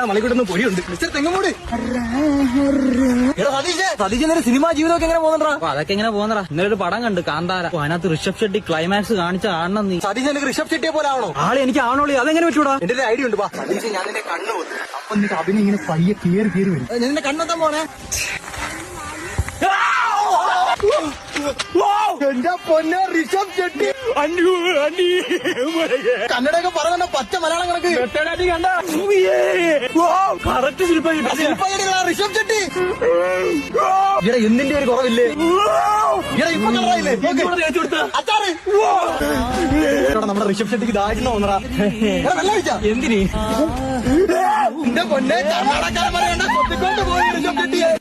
മലക്കൂട്ടൊന്നും പൊരിയുണ്ട് തെങ്ങുമൂട്. സതീശന്റെ സിനിമാ ജീവിതമൊക്കെ എങ്ങനെ പോകുന്നുണ്ടാ? അതൊക്കെ എങ്ങനെ പോകുന്നടാ? ഇന്നലെ ഒരു പടം കണ്ട് കാന്താര. അതിനകത്ത് ഋഷഭ് ഷെട്ടി ക്ലൈമാക്സ് കാണിച്ച കാണണം നീ. സതീശ് എനിക്ക് ഋഷഭ് ഷെട്ടിയെ പോലെ ആണോ? ആളെ എനിക്ക് ആണോളി, അതെങ്ങനെ പറ്റൂടാ? എന്റെ ഒരു ഐഡിയ ഉണ്ട്. സതീശ് ഞാൻ നിന്റെ കണ്ണ് പോലും അപ്പൊ നിന്റെ അഭിനയം ഇങ്ങനെ പയ്യെ കയറി വരും. ഞാൻ നിന്റെ കണ്ണെത്താൻ പോണേ. എന്റെ പൊന്നെ ഋഷഭ് ഷെട്ടി കന്നഡയൊക്കെ പറയുന്ന പച്ച മലയാളം കണക്ക് ഋഷഭ് ഷെട്ടി. ഇവിടെ എന്തിന്റെ ഒരു കുറവില്ലേ? ഇവിടെ ഇപ്പൊ അച്ചാറ് നമ്മുടെ ഋഷഭ് ഷെട്ടിക്ക് ദാഹിക്കണോ ഒന്നറാ? വെള്ളം കഴിച്ചാ എന്തിന്? എന്റെ പൊന്നെ കർണാടകക്കാരൻ പറയണ്ട കൊത്തിക്കൊണ്ട് പോയി ഋഷഭ് ഷെട്ടിയെ.